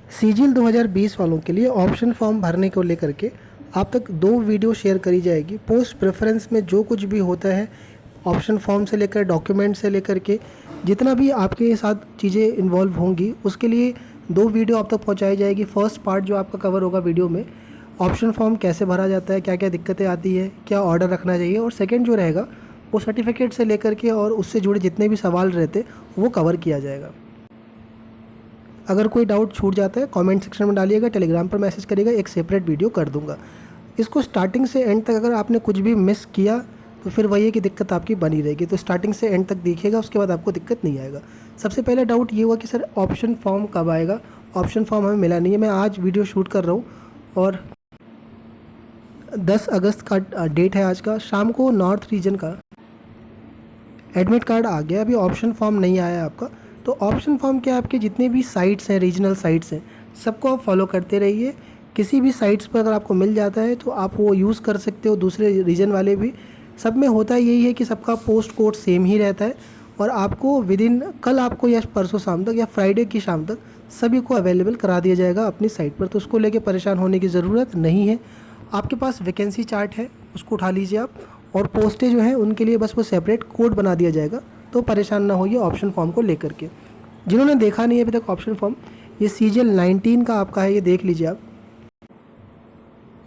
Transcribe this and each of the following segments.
CGL 2020 वालों के लिए ऑप्शन फॉर्म भरने को लेकर के आप तक 2 वीडियो शेयर करी जाएगी। पोस्ट प्रेफरेंस में जो कुछ भी होता है, ऑप्शन फॉर्म से लेकर डॉक्यूमेंट से लेकर के जितना भी आपके साथ चीज़ें इन्वॉल्व होंगी, उसके लिए 2 वीडियो आप तक पहुंचाई जाएगी। फर्स्ट पार्ट जो आपका कवर होगा वीडियो में, ऑप्शन फॉर्म कैसे भरा जाता है, क्या क्या दिक्कतें आती है, क्या ऑर्डर रखना चाहिए, और सेकेंड जो रहेगा वो सर्टिफिकेट से लेकर के और उससे जुड़े जितने भी सवाल रहते वो कवर किया जाएगा। अगर कोई डाउट छूट जाता है कमेंट सेक्शन में डालिएगा, टेलीग्राम पर मैसेज करिएगा, एक सेपरेट वीडियो कर दूंगा। इसको स्टार्टिंग से एंड तक अगर आपने कुछ भी मिस किया तो फिर वही है कि दिक्कत आपकी बनी रहेगी। तो स्टार्टिंग से एंड तक देखिएगा, उसके बाद आपको दिक्कत नहीं आएगा। सबसे पहले डाउट ये हुआ कि सर ऑप्शन फॉर्म कब आएगा, ऑप्शन फॉर्म हमें मिला नहीं है। मैं आज वीडियो शूट कर रहा हूँ और 10 अगस्त का डेट है आज का। शाम को नॉर्थ रीजन का एडमिट कार्ड आ गया, अभी ऑप्शन फॉर्म नहीं आया आपका। तो ऑप्शन फॉर्म के आपके जितने भी साइट्स हैं, रीजनल साइट्स हैं, सबको आप फॉलो करते रहिए। किसी भी साइट्स पर अगर आपको मिल जाता है तो आप वो यूज़ कर सकते हो, दूसरे रीजन वाले भी। सब में होता यही है कि सबका पोस्ट कोड सेम ही रहता है और आपको विदिन कल आपको या परसों शाम तक या फ्राइडे की शाम तक सभी को अवेलेबल करा दिया जाएगा अपनी साइट पर। तो उसको लेके परेशान होने की ज़रूरत नहीं है। आपके पास वैकेंसी चार्ट है, उसको उठा लीजिए आप, और पोस्टें जो हैं उनके लिए बस वो सेपरेट कोड बना दिया जाएगा। तो परेशान ना होइए ऑप्शन फॉर्म को लेकर के। जिन्होंने देखा नहीं है अभी तक ऑप्शन फॉर्म, ये सीजीएल 19 का आपका है, ये देख लीजिए आप।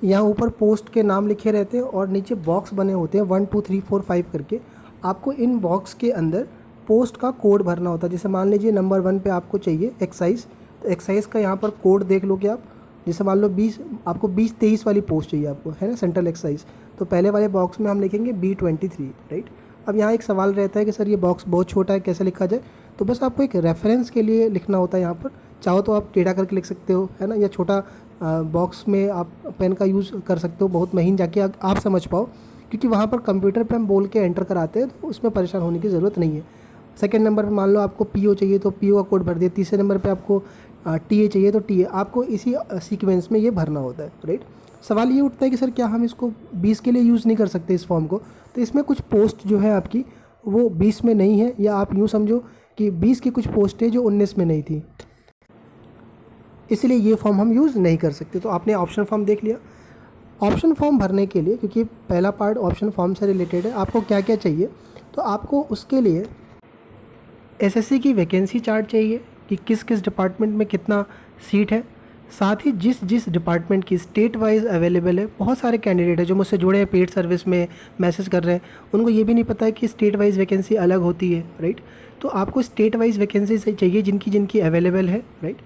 यहाँ ऊपर पोस्ट के नाम लिखे रहते हैं और नीचे बॉक्स बने होते हैं 1 2 3 4 5 करके। आपको इन बॉक्स के अंदर पोस्ट का कोड भरना होता है। जैसे मान लीजिए नंबर 1 पे आपको चाहिए एक्साइज, तो एक्साइज का यहाँ पर कोड देख लो कि आप, जैसे मान लो 20 आपको 20-23 वाली पोस्ट चाहिए आपको, है ना, सेंट्रल एक्साइज। तो पहले वाले बॉक्स में हम लिखेंगे B23, राइट। अब यहाँ एक सवाल रहता है कि सर ये बॉक्स बहुत छोटा है, कैसे लिखा जाए। तो बस आपको एक रेफरेंस के लिए लिखना होता है यहाँ पर। चाहो तो आप टेढ़ा करके लिख सकते हो, है ना, या छोटा बॉक्स में आप पेन का यूज़ कर सकते हो, बहुत महीन जाके आप समझ पाओ, क्योंकि वहाँ पर कंप्यूटर पे हम बोल के एंटर कराते हैं, तो उसमें परेशान होने की ज़रूरत नहीं है। सेकंड नंबर पर मान लो आपको पीओ चाहिए तो पीओ का कोड भर दिया। तीसरे नंबर पे आपको टीए चाहिए तो टीए, आपको इसी सीक्वेंस में ये भरना होता है, राइट। सवाल ये उठता है कि सर क्या हम इसको 20 के लिए यूज़ नहीं कर सकते इस फॉर्म को। तो इसमें कुछ पोस्ट जो है आपकी वो 20 में नहीं है, या आप यूँ समझो कि 20 की कुछ पोस्ट है जो 19 में नहीं थी, इसलिए ये फॉर्म हम यूज़ नहीं कर सकते। तो आपने ऑप्शन फॉर्म देख लिया। ऑप्शन फॉर्म भरने के लिए, क्योंकि पहला पार्ट ऑप्शन फॉर्म से रिलेटेड है, आपको क्या क्या चाहिए, तो आपको उसके लिए एसएससी की वैकेंसी चार्ट चाहिए कि किस किस डिपार्टमेंट में कितना सीट है। साथ ही जिस जिस डिपार्टमेंट की स्टेट वाइज अवेलेबल है, बहुत सारे कैंडिडेट हैं जो मुझसे जुड़े हैं, पेड सर्विस में मैसेज कर रहे हैं, उनको ये भी नहीं पता है कि स्टेट वाइज वैकेंसी अलग होती है, राइट। तो आपको स्टेट वाइज वैकेंसी से चाहिए जिनकी जिनकी अवेलेबल है, राइट।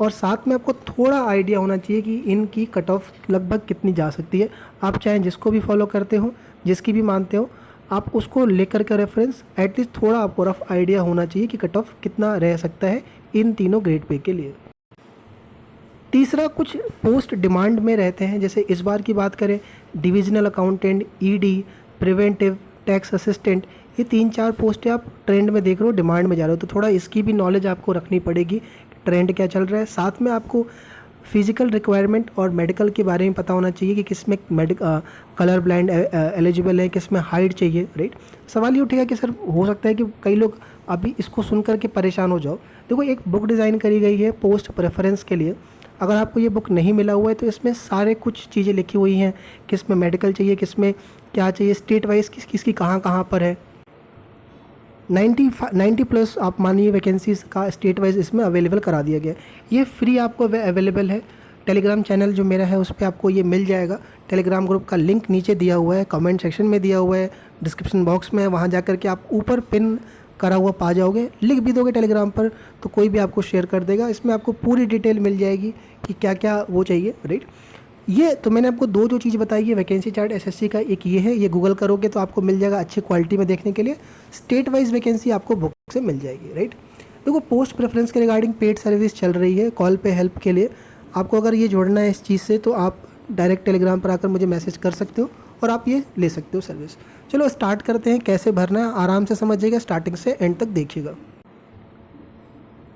और साथ में आपको थोड़ा आइडिया होना चाहिए कि इनकी कट ऑफ लगभग कितनी जा सकती है। आप चाहे जिसको भी फॉलो करते हो, जिसकी भी मानते हो, आप उसको लेकर के रेफरेंस एटलीस्ट थोड़ा आपको रफ आइडिया होना चाहिए कि कट ऑफ कितना रह सकता है इन तीनों ग्रेड पे के लिए। तीसरा, कुछ पोस्ट डिमांड में रहते हैं। जैसे इस बार की बात करें, divisional accountant, ED, preventive, tax assistant, ये 3-4 पोस्टें आप ट्रेंड में देख रहे हो, डिमांड में जा रहे हो। तो थोड़ा इसकी भी नॉलेज आपको रखनी पड़ेगी, ट्रेंड क्या चल रहा है। साथ में आपको फिजिकल रिक्वायरमेंट और मेडिकल के बारे में पता होना चाहिए कि किस में कलर ब्लाइंड एलिजिबल है, किस में हाइट चाहिए, राइट। सवाल ये उठेगा कि सर हो सकता है कि कई लोग अभी इसको सुन करके परेशान हो जाओ। देखो, एक बुक डिज़ाइन करी गई है पोस्ट प्रेफरेंस के लिए। अगर आपको ये बुक नहीं मिला हुआ है तो इसमें सारे कुछ चीज़ें लिखी हुई हैं, किस में मेडिकल चाहिए, किस में क्या चाहिए, स्टेट वाइज किसकी कहाँ पर है। 90 प्लस आप मानिए वैकेंसीज़ का स्टेट वाइज इसमें अवेलेबल करा दिया गया है। ये फ्री आपको अवेलेबल है। टेलीग्राम चैनल जो मेरा है उस पर आपको ये मिल जाएगा। टेलीग्राम ग्रुप का लिंक नीचे दिया हुआ है, कमेंट सेक्शन में दिया हुआ है, डिस्क्रिप्शन बॉक्स में है, वहाँ जा कर के आप ऊपर पिन करा हुआ पा जाओगे। लिख भी दोगे टेलीग्राम पर तो कोई भी आपको शेयर कर देगा। इसमें आपको पूरी डिटेल मिल जाएगी कि क्या क्या वो चाहिए, राइट। ये तो मैंने आपको 2 जो चीज़ बताई है, वैकेंसी चार्ट एसएससी का, एक ये है, ये गूगल करोगे तो आपको मिल जाएगा अच्छी क्वालिटी में देखने के लिए। स्टेट वाइज वैकेंसी आपको बुक से मिल जाएगी, राइट। देखो, पोस्ट प्रेफरेंस के रिगार्डिंग पेड सर्विस चल रही है, कॉल पे हेल्प के लिए। आपको अगर ये जोड़ना है इस चीज़ से तो आप डायरेक्ट टेलीग्राम पर आकर मुझे मैसेज कर सकते हो और आप ये ले सकते हो सर्विस। चलो स्टार्ट करते हैं, कैसे भरना है आराम से समझिएगा, स्टार्टिंग से एंड तक देखिएगा।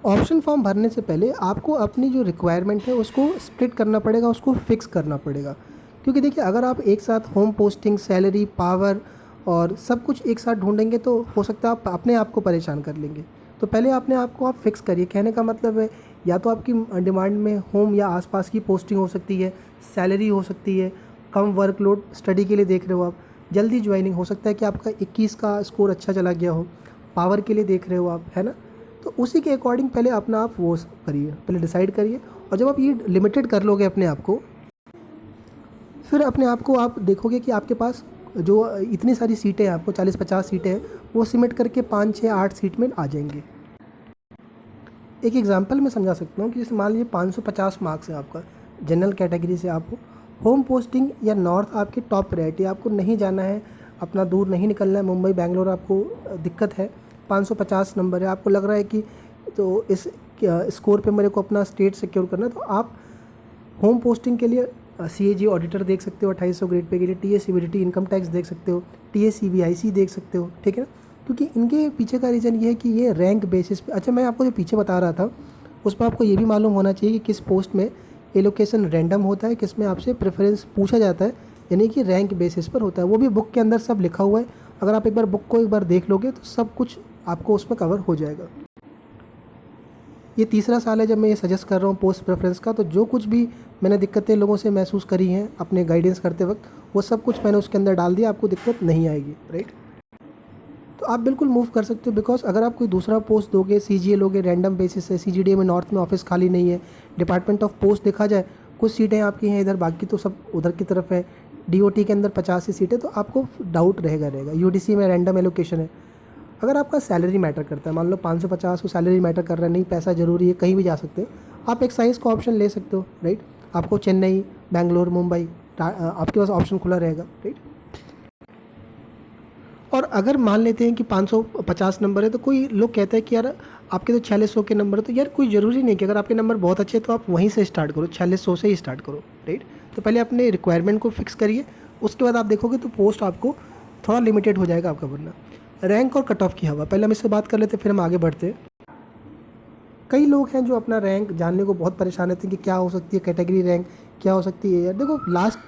ऑप्शन फॉर्म भरने से पहले आपको अपनी जो रिक्वायरमेंट है उसको स्प्लिट करना पड़ेगा, उसको फिक्स करना पड़ेगा। क्योंकि देखिए, अगर आप एक साथ होम पोस्टिंग, सैलरी, पावर और सब कुछ एक साथ ढूंढेंगे तो हो सकता है आप अपने आप को परेशान कर लेंगे। तो पहले अपने आप को आप फिक्स करिए। कहने का मतलब है या तो आपकी डिमांड में होम या आसपास की पोस्टिंग हो सकती है, सैलरी हो सकती है, कम वर्कलोड, स्टडी के लिए देख रहे हो आप, जल्दी ज्वाइनिंग हो सकता है कि आपका 21 का स्कोर अच्छा चला गया हो, पावर के लिए देख रहे हो आप, है ना। तो उसी के अकॉर्डिंग पहले अपना आप वो करिए, पहले डिसाइड करिए। और जब आप ये लिमिटेड कर लोगे अपने आप को, फिर अपने आप को आप देखोगे कि आपके पास जो इतनी सारी सीटें हैं, आपको 40-50 सीटें हैं, वो सिमट करके 5, 6, 8 सीट में आ जाएंगी। एक एग्जांपल मैं समझा सकता हूँ कि जैसे मान लीजिए 550 मार्क्स है आपका, जनरल कैटेगरी से आप हो, होम पोस्टिंग या नॉर्थ आपकी टॉप प्रायोरिटी, आपको नहीं जाना है, अपना दूर नहीं निकलना है, मुंबई बेंगलोर आपको दिक्कत है, 550 नंबर है, आपको लग रहा है कि तो इस स्कोर पे मेरे को अपना स्टेट सिक्योर करना है, तो आप होम पोस्टिंग के लिए CAG ऑडिटर देख सकते हो 2800 ग्रेड पे के लिए, TS CBDT इनकम टैक्स देख सकते हो, TS CBIC देख सकते हो, ठीक है ना। क्योंकि इनके पीछे का रीज़न ये है कि ये रैंक बेसिस पे, अच्छा मैं आपको जो पीछे बता रहा था उस पर आपको ये भी मालूम होना चाहिए कि किस पोस्ट में एलोकेशन रैंडम होता है, किस में आपसे प्रेफरेंस पूछा जाता है, यानी कि रैंक बेसिस पर होता है। वो भी बुक के अंदर सब लिखा हुआ है, अगर आप एक बार बुक को एक बार देख लोगे तो सब कुछ आपको उसमें कवर हो जाएगा। ये तीसरा साल है जब मैं ये सजेस्ट कर रहा हूँ पोस्ट प्रेफरेंस का, तो जो कुछ भी मैंने दिक्कतें लोगों से महसूस करी हैं अपने गाइडेंस करते वक्त, वो सब कुछ मैंने उसके अंदर डाल दिया, आपको दिक्कत नहीं आएगी, राइट। तो आप बिल्कुल मूव कर सकते हो, बिकॉज अगर आप कोई दूसरा पोस्ट दोगे, CGA लोगे रैंडम बेसिस से, CGDA में नॉर्थ में ऑफिस खाली नहीं है, डिपार्टमेंट ऑफ पोस्ट देखा जाए कुछ सीटें आपकी हैं इधर, बाकी तो सब उधर की तरफ है, DOT के अंदर 50 ही सीटें, तो आपको डाउट रहेगा। UDC में रैंडम एलोकेशन है। अगर आपका सैलरी मैटर करता है, मान लो 550 को सैलरी मैटर कर रहा है, नहीं पैसा ज़रूरी है, कहीं भी जा सकते हैं, आप एक्साइज का ऑप्शन ले सकते हो, राइट। आपको चेन्नई, बेंगलोर, मुंबई आपके पास ऑप्शन खुला रहेगा, राइट। और अगर मान लेते हैं कि 550 नंबर है, तो कोई लोग कहते हैं कि यार आपके तो 4600 के नंबर है, तो यार कोई ज़रूरी नहीं कि अगर आपके नंबर बहुत अच्छे हैं तो आप वहीं से स्टार्ट करो, 4600 से ही स्टार्ट करो, राइट। तो पहले अपने रिक्वायरमेंट को फिक्स करिए, उसके बाद आप देखोगे तो पोस्ट आपको थोड़ा लिमिटेड हो जाएगा आपका बनना। रैंक और कट ऑफ की हवा, पहले हम इससे बात कर लेते फिर हम आगे बढ़ते हैं। कई लोग हैं जो अपना रैंक जानने को बहुत परेशान रहते हैं कि क्या हो सकती है कैटेगरी रैंक, क्या हो सकती है। यार देखो, लास्ट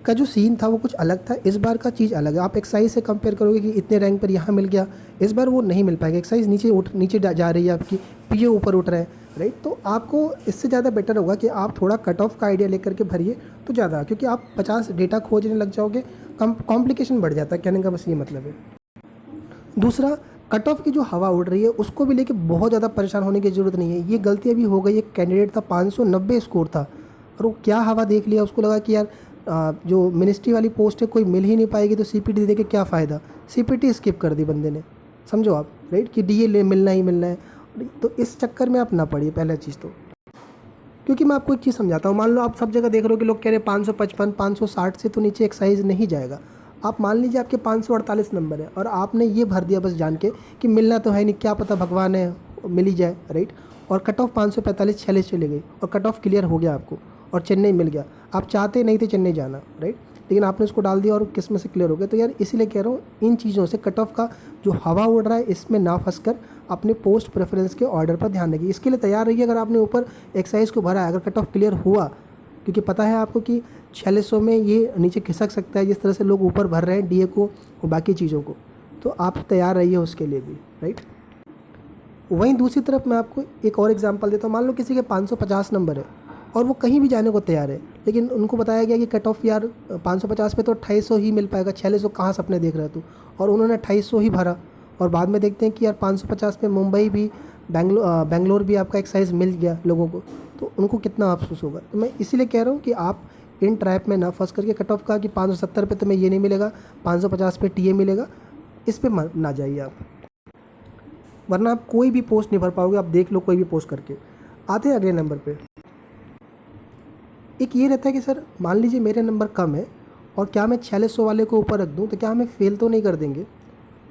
का जो सीन था वो कुछ अलग था, इस बार का चीज़ अलग है। आप एक्साइज से कंपेयर करोगे कि इतने रैंक पर यहाँ मिल गया, इस बार वो नहीं मिल पाएगा। एक्साइज नीचे जा रही है आपकी, PA ऊपर उठ रहा है, राइट। तो आपको इससे ज़्यादा बेटर होगा कि आप थोड़ा कट ऑफ का आइडिया लेकर के भरिए तो ज़्यादा, क्योंकि आप 50 डेटा खोजने लग जाओगे, कॉम्प्लिकेशन बढ़ जाता है, कहने का बस ये मतलब है। दूसरा, कट ऑफ की जो हवा उड़ रही है उसको भी लेके बहुत ज़्यादा परेशान होने की ज़रूरत नहीं है। ये गलती अभी हो गई, एक कैंडिडेट था 590 स्कोर था और वो क्या हवा देख लिया, उसको लगा कि यार जो मिनिस्ट्री वाली पोस्ट है कोई मिल ही नहीं पाएगी, तो CPT दे के क्या फ़ायदा, CPT स्किप कर दी बंदे ने, समझो आप, राइट, कि DA मिलना ही मिलना है। तो इस चक्कर में आप ना पड़िए पहला चीज़ तो। क्योंकि मैं आपको एक चीज़ समझाता हूँ, मान लो आप सब जगह देख रहे हो कि लोग कह रहे हैं 555, 560 से तो नीचे एक्साइज नहीं जाएगा। आप मान लीजिए आपके 548 नंबर है और आपने ये भर दिया बस जान के कि मिलना तो है नहीं, क्या पता भगवान है मिल ही जाए, राइट। और कट ऑफ 545 46 चली गई और कट ऑफ क्लियर हो गया आपको और चेन्नई मिल गया। आप चाहते नहीं थे चेन्नई जाना, राइट, लेकिन आपने उसको डाल दिया और किस्मत से क्लियर हो गया। तो यार इसीलिए कह रहा हूँ, इन चीज़ों से कट ऑफ का जो हवा उड़ रहा है इसमें ना फंस कर अपने पोस्ट प्रेफरेंस के ऑर्डर पर ध्यान रखिए। इसके लिए तैयार रहिए, अगर आपने ऊपर एक्साइज को भरा है, अगर कट ऑफ क्लियर हुआ, क्योंकि पता है आपको कि 4600 में ये नीचे खिसक सकता है जिस तरह से लोग ऊपर भर रहे हैं DA को और बाकी चीज़ों को, तो आप तैयार रहिए उसके लिए भी, राइट। वहीं दूसरी तरफ मैं आपको एक और एग्जांपल देता हूँ। मान लो किसी के 550 नंबर है और वो कहीं भी जाने को तैयार है, लेकिन उनको बताया गया कि कट ऑफ यार 550 पे तो 2800 ही मिल पाएगा, 4600 कहाँ सपने देख रहा तू, और उन्होंने 2800 ही भरा। और बाद में देखते हैं कि यार 550 पे मुंबई भी, बेंगलोर भी आपका एक्साइज मिल गया लोगों को, तो उनको कितना अफसोस होगा। तो मैं इसीलिए कह रहा हूँ कि आप इन ट्रैप में ना फंस करके कट ऑफ का कि 570 पे तुम्हें ये नहीं मिलेगा, 550 पे TA मिलेगा, इस पर ना जाइए आप, वरना आप कोई भी पोस्ट नहीं भर पाओगे। आप देख लो कोई भी पोस्ट करके। आते हैं अगले नंबर पे। एक ये रहता है कि सर मान लीजिए मेरे नंबर कम है और क्या मैं 4600 वाले को ऊपर रख दूँ तो क्या हमें फ़ेल तो नहीं कर देंगे।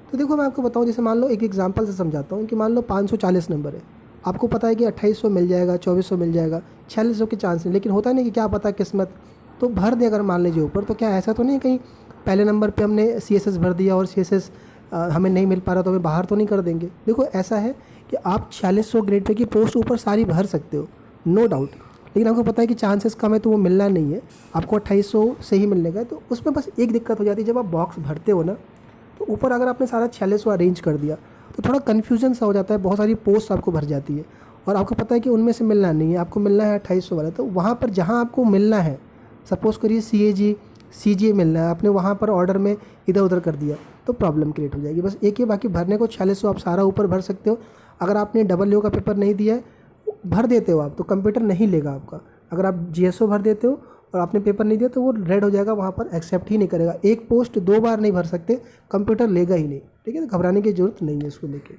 तो देखो मैं आपको बताऊँ, जैसे मान लो एक एग्जांपल से समझाता हूँ कि मान लो 540 नंबर है, आपको पता है कि 2800 मिल जाएगा, 2400 मिल जाएगा, 4600 के चांस नहीं, लेकिन होता नहीं कि क्या पता किस्मत, तो भर दे अगर मान लीजिए ऊपर, तो क्या ऐसा तो नहीं कहीं पहले नंबर पे हमने CSS भर दिया और CSS हमें नहीं मिल पा रहा तो हमें बाहर तो नहीं कर देंगे। देखो ऐसा है कि आप 4600 ग्रेड पे की पोस्ट ऊपर सारी भर सकते हो, नो डाउट, लेकिन आपको पता है कि चांसेस कम है तो वो मिलना नहीं है, आपको 2800 से ही मिलने का है। तो उसमें बस एक दिक्कत हो जाती है, जब आप बॉक्स भरते हो ना, तो ऊपर अगर आपने सारा 4600 अरेंज कर दिया तो थोड़ा कन्फ्यूजन सा हो जाता है, बहुत सारी पोस्ट आपको भर जाती है और आपको पता है कि उनमें से मिलना नहीं है, आपको मिलना है 2800 वाला। तो वहाँ पर जहाँ आपको मिलना है, सपोज़ करिए CAG CGA मिलना है, आपने वहाँ पर ऑर्डर में इधर उधर कर दिया तो प्रॉब्लम क्रिएट हो जाएगी। बस एक ही बाकी भरने को 4600 आप सारा ऊपर भर सकते हो। अगर आपने डबल का पेपर नहीं दिया है, भर देते हो आप तो कंप्यूटर नहीं लेगा आपका। अगर आप GSO भर देते हो और आपने पेपर नहीं दिया तो वो रेड हो जाएगा, वहाँ पर एक्सेप्ट ही नहीं करेगा। एक पोस्ट 2 बार नहीं भर सकते, कंप्यूटर लेगा ही नहीं, ठीक है। घबराने की ज़रूरत नहीं है इसको लेके।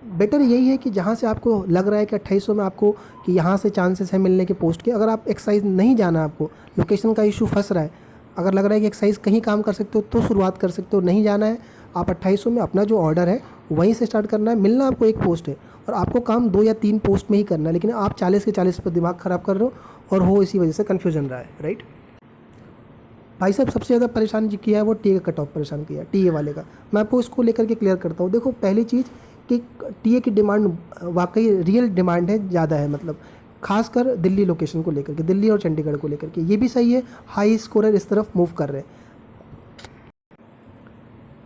बेटर यही है कि जहाँ से आपको लग रहा है कि 2800 में आपको कि यहाँ से चांसेस है मिलने के पोस्ट के, अगर आप एक्सरसाइज नहीं जाना, आपको लोकेशन का इशू फंस रहा है, अगर लग रहा है कि एक्सरसाइज कहीं काम कर सकते हो तो शुरुआत कर सकते हो, नहीं जाना है आप 2800 में अपना जो ऑर्डर है वहीं से स्टार्ट करना है। मिलना आपको एक पोस्ट है और आपको काम 2 या 3 पोस्ट में ही करना है, लेकिन आप 40 के 40 पर दिमाग ख़राब कर रहे हो और हो इसी वजह से कन्फ्यूजन रहा है, राइट। भाई साहब सबसे ज़्यादा परेशान जो किया है वो टीए का कट ऑफ परेशान किया है, टीए वाले का। मैं आपको इसको लेकर के क्लियर करता हूँ। देखो पहली चीज़ कि टीए की डिमांड वाकई रियल डिमांड है, ज़्यादा है, मतलब खासकर दिल्ली लोकेशन को लेकर के, दिल्ली और चंडीगढ़ को लेकर के। ये भी सही है, हाई स्कोरर इस तरफ मूव कर रहे हैं।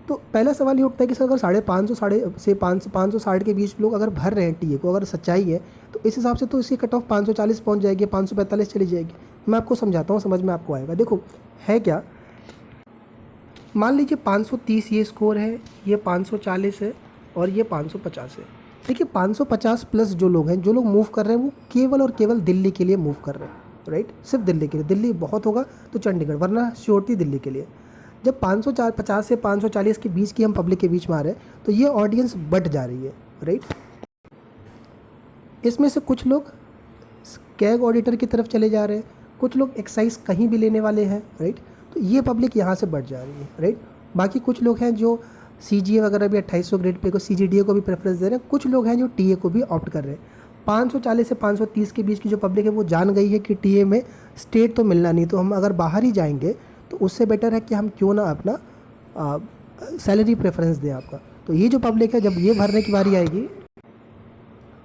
तो पहला सवाल ये उठता है कि सर अगर 550 से 560 के बीच लोग अगर भर रहे हैं टीए को, अगर सच्चाई है तो इस हिसाब से तो इसकी कट ऑफ 540 पहुँच जाएगी, 545 चली जाएगी। मैं आपको समझाता हूँ, समझ में आपको आएगा। देखो है क्या, मान लीजिए 530 ये स्कोर है, ये 540 है और ये 550 है। देखिए 550 प्लस जो लोग हैं, जो लोग मूव कर रहे हैं वो केवल और केवल दिल्ली के लिए मूव कर रहे हैं, राइट। सिर्फ दिल्ली के लिए, दिल्ली बहुत होगा तो चंडीगढ़, वरना श्योरिटी दिल्ली के लिए। जब 550 से 540 के बीच की हम पब्लिक के बीच में आ रहे हैं तो ये ऑडियंस बढ़ जा रही है, राइट। इसमें से कुछ लोग कैग ऑडिटर की तरफ चले जा रहे हैं, कुछ लोग एक्साइज कहीं भी लेने वाले हैं, राइट। तो ये पब्लिक यहाँ से बढ़ जा रही है, राइट। बाकी कुछ लोग हैं जो CGA वगैरह भी 2800 ग्रेड पे को, CGDA को भी प्रेफरेंस दे रहे हैं। कुछ लोग हैं जो टीए को भी ऑप्ट कर रहे हैं। 540 से 530 के बीच की जो पब्लिक है वो जान गई है कि टीए में स्टेट तो मिलना नहीं, तो हम अगर बाहर ही जाएंगे तो उससे बेटर है कि हम क्यों ना अपना सैलरी प्रेफरेंस दें आपका। तो ये जो पब्लिक है, जब ये भरने की बारी आएगी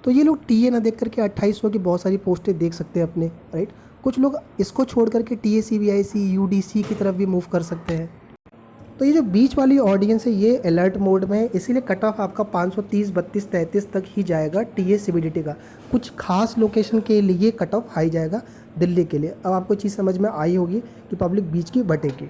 तो ये लोग टीए ना देख करके 2800 की बहुत सारी पोस्टें देख सकते हैं अपने, राइट। कुछ लोग इसको छोड़ करके TAC BIC UDC की तरफ भी मूव कर सकते हैं। तो ये जो बीच वाली ऑडियंस है ये अलर्ट मोड में है, इसीलिए कट ऑफ आपका 530, 32, 33 तक ही जाएगा टीए CBDT का। कुछ खास लोकेशन के लिए कट ऑफ हाई जाएगा दिल्ली के लिए। अब आपको चीज़ समझ में आई होगी कि पब्लिक बीच की बटेगी।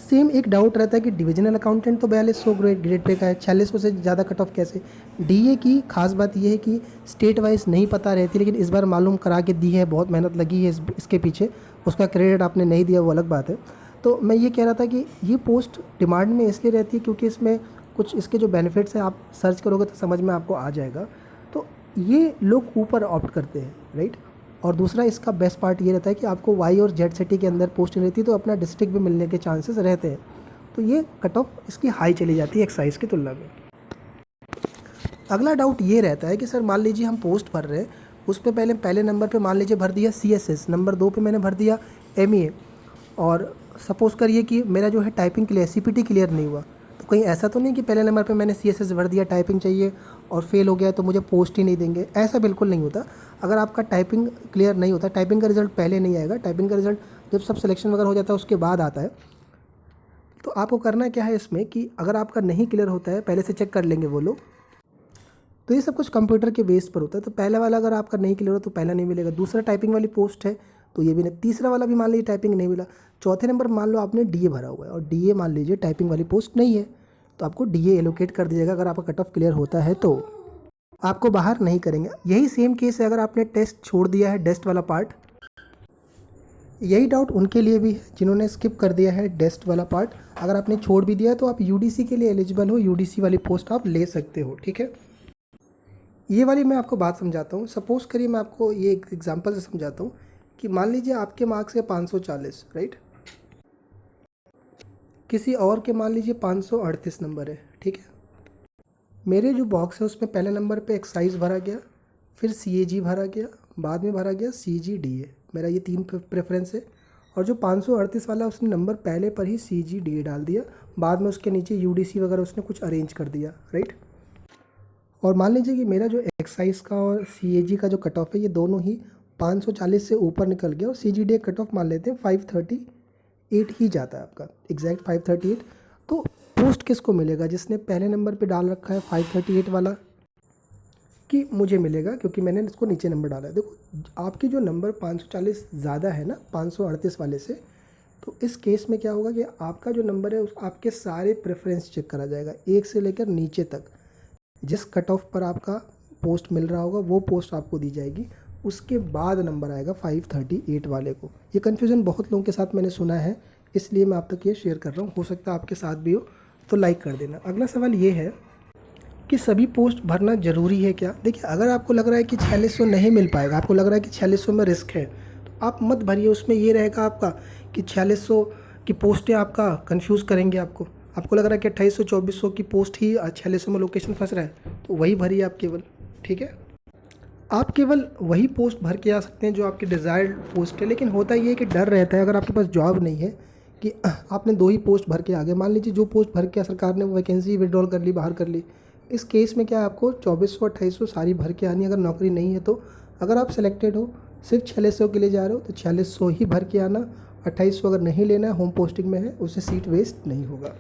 सेम एक डाउट रहता है कि डिविजनल अकाउंटेंट तो 4200 ग्रेड पे का है, 4600 से ज़्यादा कट ऑफ कैसे। DA की खास बात यह है कि स्टेट वाइज नहीं पता रहती, लेकिन इस बार मालूम करा के दी है, बहुत मेहनत लगी है इसके पीछे, उसका क्रेडिट आपने नहीं दिया वो अलग बात है। तो मैं ये कह रहा था कि ये पोस्ट डिमांड में इसलिए रहती है क्योंकि इसमें कुछ इसके जो बेनिफिट्स हैं आप सर्च करोगे तो समझ में आपको आ जाएगा। तो ये लोग ऊपर ऑप्ट करते हैं, राइट। और दूसरा इसका बेस्ट पार्ट ये रहता है कि आपको Y और Z सिटी के अंदर पोस्टिंग रहती है तो अपना डिस्ट्रिक्ट भी मिलने के चांसेस रहते हैं। तो ये कट ऑफ इसकी हाई चली जाती है एक्साइज की तुलना में। अगला डाउट ये रहता है कि सर मान लीजिए हम पोस्ट भर रहे हैं, उस पर पहले नंबर पे मान लीजिए भर दिया CSS, नंबर 2 पे मैंने भर दिया MEA, और सपोज़ करिए कि मेरा जो है टाइपिंग क्लियर CPT क्लियर नहीं हुआ। तो कहीं ऐसा तो नहीं कि पहले नंबर पे मैंने CSS भर दिया, टाइपिंग चाहिए और फेल हो गया तो मुझे पोस्ट ही नहीं देंगे, ऐसा बिल्कुल नहीं होता। अगर आपका टाइपिंग क्लियर नहीं होता, टाइपिंग का रिज़ल्ट पहले नहीं आएगा, टाइपिंग का रिज़ल्ट जब सब सिलेक्शन वगैरह हो जाता है उसके बाद आता है। तो आपको करना क्या है इसमें कि अगर आपका नहीं क्लियर होता है, पहले से चेक कर लेंगे वो लोग। तो ये सब कुछ कंप्यूटर के बेस पर होता है। तो पहला वाला अगर आपका नहीं क्लियर हो तो पहला नहीं मिलेगा, दूसरा टाइपिंग वाली पोस्ट है तो ये भी नहीं, तीसरा वाला भी मान लीजिए टाइपिंग नहीं मिला, चौथे नंबर मान लो आपने DA भरा हुआ है और DA मान लीजिए टाइपिंग वाली पोस्ट नहीं है तो आपको DA एलोकेट कर दीजिएगा। अगर आपका कट ऑफ क्लियर होता है तो आपको बाहर नहीं करेंगे। यही सेम केस है अगर आपने टेस्ट छोड़ दिया है, डेस्ट वाला पार्ट। यही डाउट उनके लिए भी है जिन्होंने स्किप कर दिया है डेस्ट वाला पार्ट। अगर आपने छोड़ भी दिया तो आप UDC के लिए एलिजिबल हो, UDC वाली पोस्ट आप ले सकते हो, ठीक है। ये वाली मैं आपको बात समझाता हूँ। सपोज़ करिए मैं आपको ये एक एग्जांपल से समझाता हूँ कि मान लीजिए आपके मार्क्स है 540, राइट, किसी और के मान लीजिए 538 नंबर है, ठीक है। मेरे जो बॉक्स है उसमें पहले नंबर पे एक्साइज भरा गया, फिर CAG भरा गया, बाद में भरा गया CGDA, मेरा ये 3 प्रेफरेंस है। और जो 538 वाला उसने नंबर पहले पर ही CGDA डाल दिया, बाद में उसके नीचे UDC वगैरह उसने कुछ अरेंज कर दिया, राइट। और मान लीजिए कि मेरा जो एक्साइज का और CAG का जो कट ऑफ है ये दोनों ही 540 से ऊपर निकल गया और CGDA कट ऑफ मान लेते हैं 538 ही जाता है आपका, एग्जैक्ट 538। तो पोस्ट किसको मिलेगा? जिसने पहले नंबर पे डाल रखा है 538 वाला, कि मुझे मिलेगा क्योंकि मैंने इसको नीचे नंबर डाला है। देखो आपकी जो नंबर 540 ज़्यादा है ना 538 वाले से, तो इस केस में क्या होगा कि आपका जो नंबर है उस आपके सारे प्रेफरेंस चेक करा जाएगा, एक से लेकर नीचे तक। जिस कट ऑफ पर आपका पोस्ट मिल रहा होगा वो पोस्ट आपको दी जाएगी, उसके बाद नंबर आएगा 538 वाले को। ये कन्फ्यूज़न बहुत लोगों के साथ मैंने सुना है, इसलिए मैं आप तक ये शेयर कर रहा हूँ। हो सकता है आपके साथ भी हो, तो लाइक कर देना। अगला सवाल ये है कि सभी पोस्ट भरना ज़रूरी है क्या? देखिए, अगर आपको लग रहा है कि 4600 नहीं मिल पाएगा, आपको लग रहा है कि 4600 में रिस्क है, तो आप मत भरिए। उसमें ये रहेगा आपका कि 4600 की पोस्टें आपका कंफ्यूज करेंगे आपको। आपको लग रहा है कि 2800 2400 की पोस्ट ही 4600 में लोकेशन फंस रहा है, तो वही भरिए आप केवल, ठीक है। आप केवल वही पोस्ट भर के आ सकते हैं जो आपकी डिज़ायर्ड पोस्ट है। लेकिन होता ये है कि डर रहता है, अगर आपके पास जॉब नहीं है, कि आपने 2 ही पोस्ट भर के आ गए। मान लीजिए जो पोस्ट भर के सरकार ने वो वैकेंसी विड्रॉल कर ली, बाहर कर ली। इस केस में क्या है, आपको 2400 2800 सारी भर के आनी, अगर नौकरी नहीं है तो। अगर आप सिलेक्टेड हो, सिर्फ 4600 के लिए जा रहे हो, तो 4600 ही भर के आना। 2800 अगर नहीं लेना है, होम पोस्टिंग में है, उससे सीट वेस्ट नहीं होगा।